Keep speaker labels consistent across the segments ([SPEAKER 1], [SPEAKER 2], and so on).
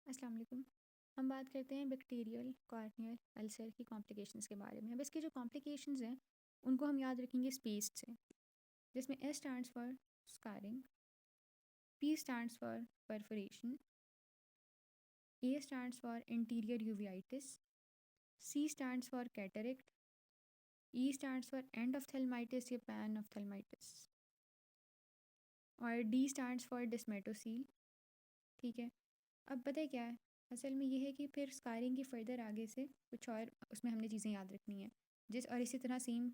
[SPEAKER 1] अस्सलाम वालेकुम। हम बात करते हैं बैक्टीरियल कॉर्नियल अल्सर की कॉम्प्लिकेशंस के बारे में। अब इसके जो कॉम्प्लिकेशंस हैं उनको हम याद रखेंगे स्पेस से, जिसमें S stands for scarring, P stands for perforation, A stands for interior uveitis, C stands for cataract, E stands for endophthalmitis या पैन ऑफ्थेल्माइटिस, और डी स्टैंड्स फॉर डिस्मेटोसील। ठीक है। अब पता है क्या है, असल में ये है कि फिर स्कारिंग की फ़र्दर आगे से कुछ और उसमें हमने चीज़ें याद रखनी है, और इसी तरह सेम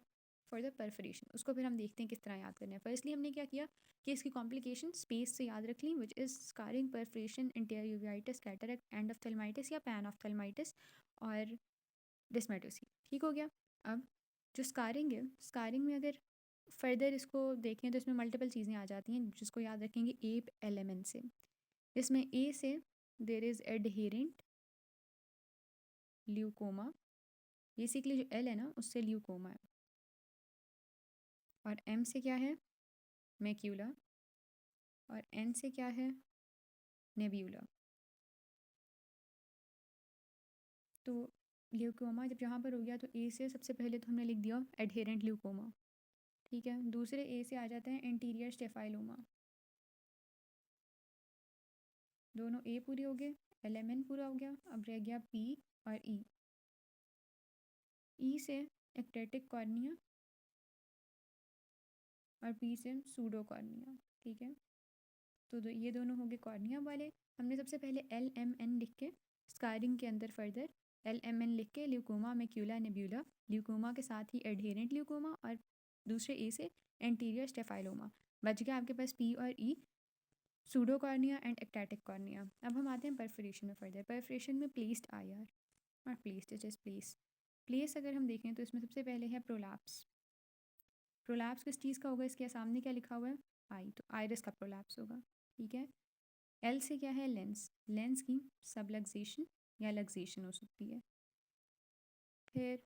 [SPEAKER 1] फॉर द परफोरेशन, उसको फिर हम देखते हैं किस तरह याद करना है। फर्स्टली हमने क्या किया कि इसकी कॉम्प्लिकेशन स्पेस से याद रख ली, which is scarring, perforation, interior uveitis, cataract, endophthalmitis या पैन ऑफ्थेल्माइटिस और डिस्मेटोसी। ठीक हो गया। अब जो स्कारिंग है, स्कारिंग में अगर फर्दर इसको देखें तो इसमें मल्टीपल चीज़ें आ जाती हैं, जिसको याद रखेंगे एप एलिमेंट से। इसमें ए से there is adherent leucoma, basically जो एल है ना उससे ल्यूकोमा है, और एम से क्या है, मैक्यूला, और एन से क्या है, नेब्यूला। तो ल्यूकोमा जब यहाँ पर हो गया तो ए से सबसे पहले तो हमने लिख दिया एडहेरेंट ल्यूकोमा। ठीक है। दूसरे ए से आ जाते हैं इंटीरियर स्टेफाइलोमा। दोनों ए पूरे हो गए, एल पूरा हो गया, अब रह गया पी और ई। ई से एक्टेटिक कॉर्निया और पी से सूडो कॉर्निया। ठीक है। तो ये दोनों हो गए कॉर्निया वाले। हमने सबसे पहले LMN लिख के स्कारिंग के अंदर फर्दर LMN लिख के ल्यूकोमा, मैक्यूला, नेब्यूला, ल्यूकोमा के साथ ही एडहेरेंट ल्यूकोमा, और दूसरे ए से एंटीरियर स्टेफाइलोमा। बच गया आपके पास पी और ई, सूडो कॉर्निया एंड एक्टैटिक कॉर्निया। अब हम आते हैं परफोरेशन में फर्दर। परफोरेशन में placed IR, not placed, it is place. Place अगर हम देखें तो इसमें सबसे पहले है प्रोलैप्स। प्रोलैप्स किस चीज़ का होगा, इसके सामने क्या लिखा हुआ है, आई, तो आइरिस का प्रोलैप्स होगा। ठीक है। एल से क्या है, लेंस, लेंस की सबलक्सेशन या लक्सेशन हो सकती है। फिर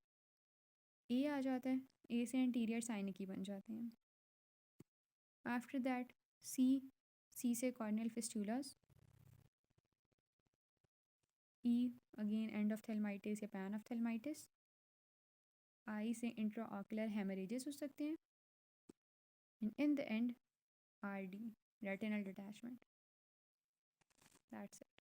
[SPEAKER 1] ए आ जाता है, ए से इंटीरियर साइनिकी बन जाते हैं। आफ्टर दैट सी, सी से corneal fistulas, E again endophthalmitis या पैन ऑफ थेल्माइटिस, आई से इंट्राऑकुलर हेमरेजेस हो सकते हैं, in the end RD, retinal detachment. That's it.